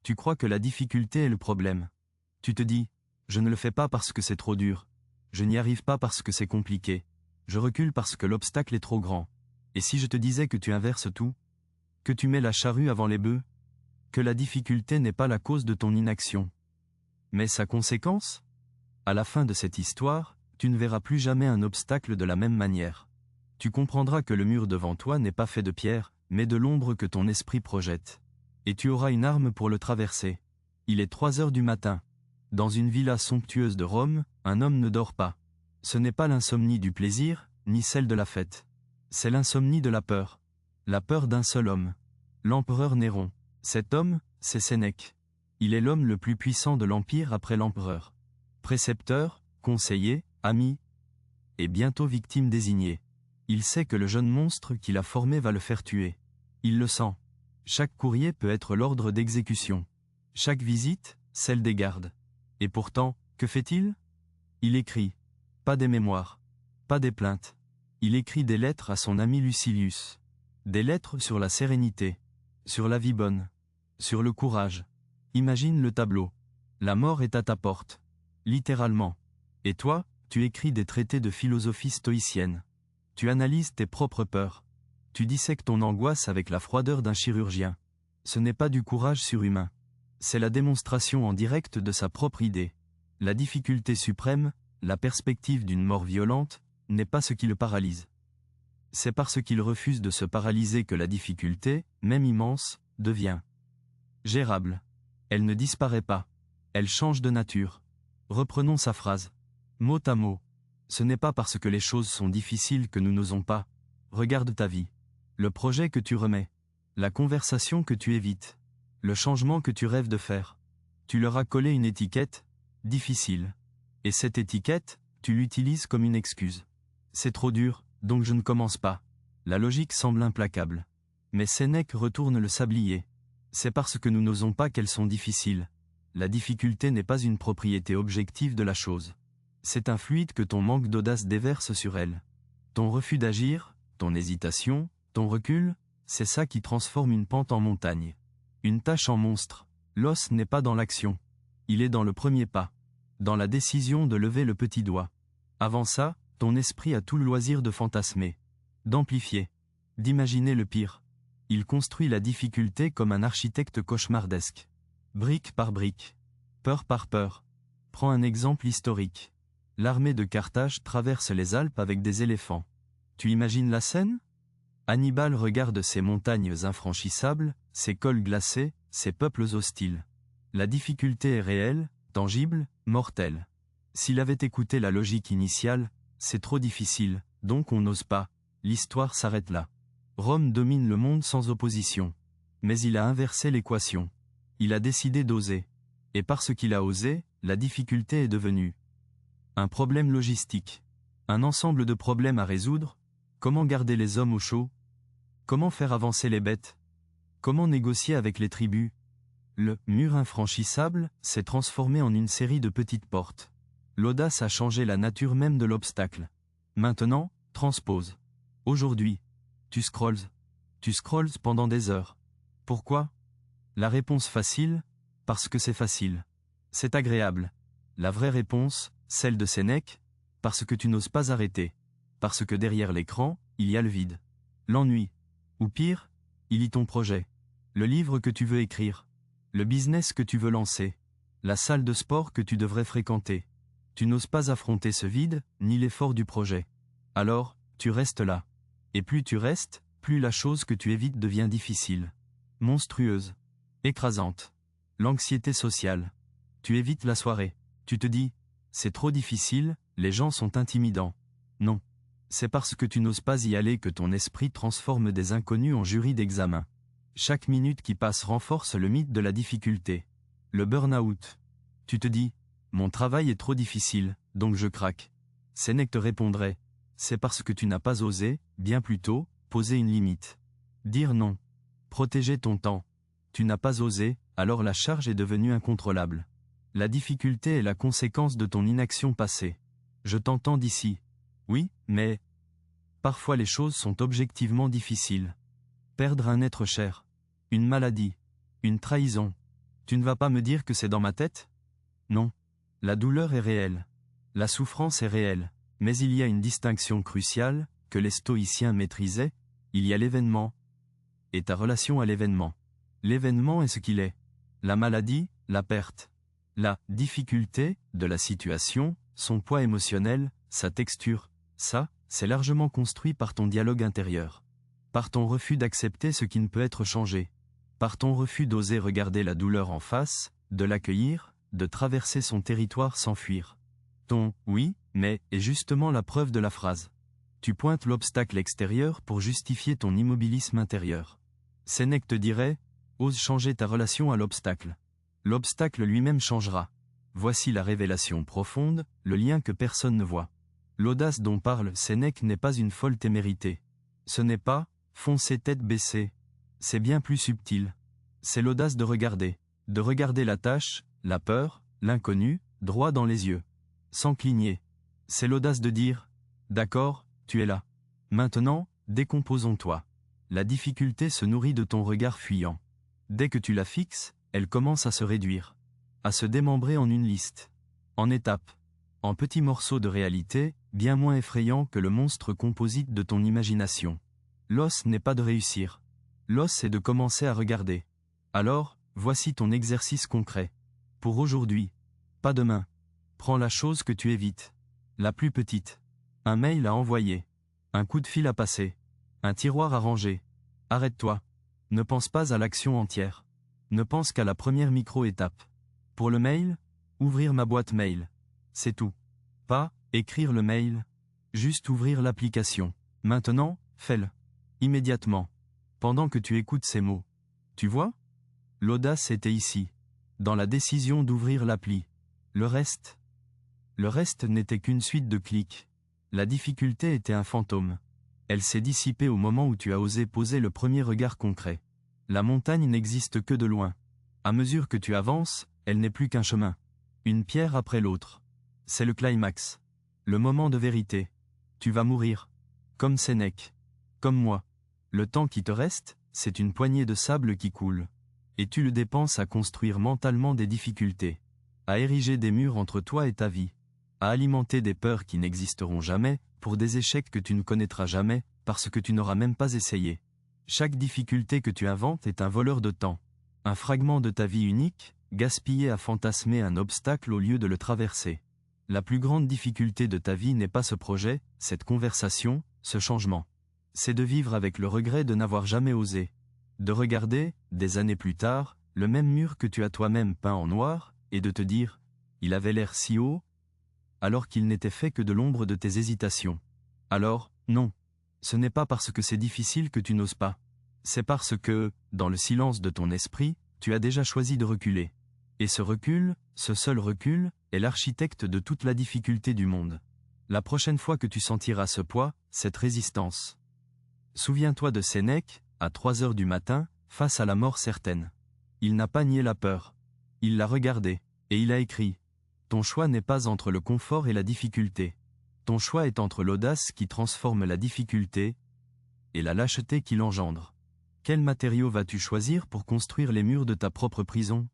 Tu crois que la difficulté est le problème. Tu te dis, je ne le fais pas parce que c'est trop dur. Je n'y arrive pas parce que c'est compliqué. Je recule parce que l'obstacle est trop grand. Et si je te disais que tu inverses tout? Que tu mets la charrue avant les bœufs? Que la difficulté n'est pas la cause de ton inaction, mais sa conséquence? À la fin de cette histoire, tu ne verras plus jamais un obstacle de la même manière. Tu comprendras que le mur devant toi n'est pas fait de pierre, mais de l'ombre que ton esprit projette. Et tu auras une arme pour le traverser. Il est 3 heures du matin. Dans une villa somptueuse de Rome, un homme ne dort pas. Ce n'est pas l'insomnie du plaisir, ni celle de la fête. C'est l'insomnie de la peur. La peur d'un seul homme. L'empereur Néron. Cet homme, c'est Sénèque. Il est l'homme le plus puissant de l'Empire après l'empereur. Précepteur, conseiller, ami, et bientôt victime désignée. Il sait que le jeune monstre qu'il a formé va le faire tuer. Il le sent. Chaque courrier peut être l'ordre d'exécution. Chaque visite, celle des gardes. Et pourtant, que fait-il? Il écrit. Pas des mémoires. Pas des plaintes. Il écrit des lettres à son ami Lucilius. Des lettres sur la sérénité. Sur la vie bonne. Sur le courage. Imagine le tableau. La mort est à ta porte. Littéralement. Et toi, tu écris des traités de philosophie stoïcienne. Tu analyses tes propres peurs. Tu dissèques ton angoisse avec la froideur d'un chirurgien. Ce n'est pas du courage surhumain. C'est la démonstration en direct de sa propre idée. La difficulté suprême, la perspective d'une mort violente, n'est pas ce qui le paralyse. C'est parce qu'il refuse de se paralyser que la difficulté, même immense, devient gérable. Elle ne disparaît pas. Elle change de nature. Reprenons sa phrase. Mot à mot. Ce n'est pas parce que les choses sont difficiles que nous n'osons pas. Regarde ta vie. Le projet que tu remets. La conversation que tu évites. Le changement que tu rêves de faire. Tu leur as collé une étiquette, difficile. Et cette étiquette, tu l'utilises comme une excuse. C'est trop dur, donc je ne commence pas. La logique semble implacable. Mais Sénèque retourne le sablier. C'est parce que nous n'osons pas qu'elles sont difficiles. La difficulté n'est pas une propriété objective de la chose. C'est un fluide que ton manque d'audace déverse sur elle. Ton refus d'agir, ton hésitation, ton recul, c'est ça qui transforme une pente en montagne. Une tâche en monstre. L'os n'est pas dans l'action. Il est dans le premier pas. Dans la décision de lever le petit doigt. Avant ça, ton esprit a tout le loisir de fantasmer. D'amplifier. D'imaginer le pire. Il construit la difficulté comme un architecte cauchemardesque. Brique par brique. Peur par peur. Prends un exemple historique. L'armée de Carthage traverse les Alpes avec des éléphants. Tu imagines la scène? Hannibal regarde ces montagnes infranchissables, ces cols glacés, ces peuples hostiles. La difficulté est réelle, tangible, mortelle. S'il avait écouté la logique initiale, c'est trop difficile, donc on n'ose pas. L'histoire s'arrête là. Rome domine le monde sans opposition. Mais il a inversé l'équation. Il a décidé d'oser. Et parce qu'il a osé, la difficulté est devenue un problème logistique. Un ensemble de problèmes à résoudre. Comment garder les hommes au chaud? Comment faire avancer les bêtes? Comment négocier avec les tribus? Le mur infranchissable s'est transformé en une série de petites portes. L'audace a changé la nature même de l'obstacle. Maintenant, transpose. Aujourd'hui, tu scrolles. Tu scrolles pendant des heures. Pourquoi? La réponse facile, parce que c'est facile. C'est agréable. La vraie réponse, celle de Sénèque, parce que tu n'oses pas arrêter. Parce que derrière l'écran, il y a le vide. L'ennui. Ou pire, il y a ton projet. Le livre que tu veux écrire. Le business que tu veux lancer. La salle de sport que tu devrais fréquenter. Tu n'oses pas affronter ce vide, ni l'effort du projet. Alors, tu restes là. Et plus tu restes, plus la chose que tu évites devient difficile. Monstrueuse. Écrasante. L'anxiété sociale. Tu évites la soirée. Tu te dis, c'est trop difficile, les gens sont intimidants. Non. C'est parce que tu n'oses pas y aller que ton esprit transforme des inconnus en jury d'examen. Chaque minute qui passe renforce le mythe de la difficulté. Le burn-out. Tu te dis, mon travail est trop difficile, donc je craque. Sénèque te répondrait, c'est parce que tu n'as pas osé, bien plus tôt, poser une limite. Dire non. Protéger ton temps. Tu n'as pas osé, alors la charge est devenue incontrôlable. La difficulté est la conséquence de ton inaction passée. Je t'entends d'ici. Oui, mais parfois les choses sont objectivement difficiles. Perdre un être cher. Une maladie. Une trahison. Tu ne vas pas me dire que c'est dans ma tête? Non. La douleur est réelle. La souffrance est réelle. Mais il y a une distinction cruciale, que les stoïciens maîtrisaient, il y a l'événement et ta relation à l'événement. L'événement est ce qu'il est. La maladie, la perte. La difficulté de la situation, son poids émotionnel, sa texture, ça, c'est largement construit par ton dialogue intérieur. Par ton refus d'accepter ce qui ne peut être changé. Par ton refus d'oser regarder la douleur en face, de l'accueillir, de traverser son territoire sans fuir. Ton « oui, mais » est justement la preuve de la phrase. Tu pointes l'obstacle extérieur pour justifier ton immobilisme intérieur. Sénèque te dirait « ose changer ta relation à l'obstacle. L'obstacle lui-même changera. » Voici la révélation profonde, le lien que personne ne voit. L'audace dont parle Sénèque n'est pas une folle témérité. Ce n'est pas « foncer tête baissée ». C'est bien plus subtil. C'est l'audace de regarder la tâche, la peur, l'inconnu, droit dans les yeux. Sans cligner. C'est l'audace de dire « d'accord, tu es là. Maintenant, décomposons-toi. » La difficulté se nourrit de ton regard fuyant. Dès que tu la fixes, elle commence à se réduire. À se démembrer en une liste. En étapes. En petits morceaux de réalité, bien moins effrayants que le monstre composite de ton imagination. L'os n'est pas de réussir. L'os c'est de commencer à regarder. Alors, voici ton exercice concret. Pour aujourd'hui. Pas demain. Prends la chose que tu évites. La plus petite. Un mail à envoyer. Un coup de fil à passer. Un tiroir à ranger. Arrête-toi. Ne pense pas à l'action entière. Ne pense qu'à la première micro-étape. Pour le mail, ouvrir ma boîte mail. C'est tout. Pas, écrire le mail. Juste ouvrir l'application. Maintenant, fais-le. Immédiatement. Pendant que tu écoutes ces mots. Tu vois? L'audace était ici. Dans la décision d'ouvrir l'appli. Le reste n'était qu'une suite de clics. La difficulté était un fantôme. Elle s'est dissipée au moment où tu as osé poser le premier regard concret. La montagne n'existe que de loin. À mesure que tu avances, elle n'est plus qu'un chemin. Une pierre après l'autre. C'est le climax. Le moment de vérité. Tu vas mourir. Comme Sénèque. Comme moi. Le temps qui te reste, c'est une poignée de sable qui coule. Et tu le dépenses à construire mentalement des difficultés. À ériger des murs entre toi et ta vie. À alimenter des peurs qui n'existeront jamais, pour des échecs que tu ne connaîtras jamais, parce que tu n'auras même pas essayé. Chaque difficulté que tu inventes est un voleur de temps. Un fragment de ta vie unique, gaspillé à fantasmer un obstacle au lieu de le traverser. La plus grande difficulté de ta vie n'est pas ce projet, cette conversation, ce changement. C'est de vivre avec le regret de n'avoir jamais osé. De regarder, des années plus tard, le même mur que tu as toi-même peint en noir, et de te dire « il avait l'air si haut », alors qu'il n'était fait que de l'ombre de tes hésitations. Alors, non. Ce n'est pas parce que c'est difficile que tu n'oses pas. C'est parce que, dans le silence de ton esprit, tu as déjà choisi de reculer. Et ce recul, ce seul recul, est l'architecte de toute la difficulté du monde. La prochaine fois que tu sentiras ce poids, cette résistance. Souviens-toi de Sénèque, à 3 heures du matin, face à la mort certaine. Il n'a pas nié la peur. Il l'a regardée, et il a écrit. Ton choix n'est pas entre le confort et la difficulté. Ton choix est entre l'audace qui transforme la difficulté et la lâcheté qui l'engendre. Quel matériau vas-tu choisir pour construire les murs de ta propre prison ?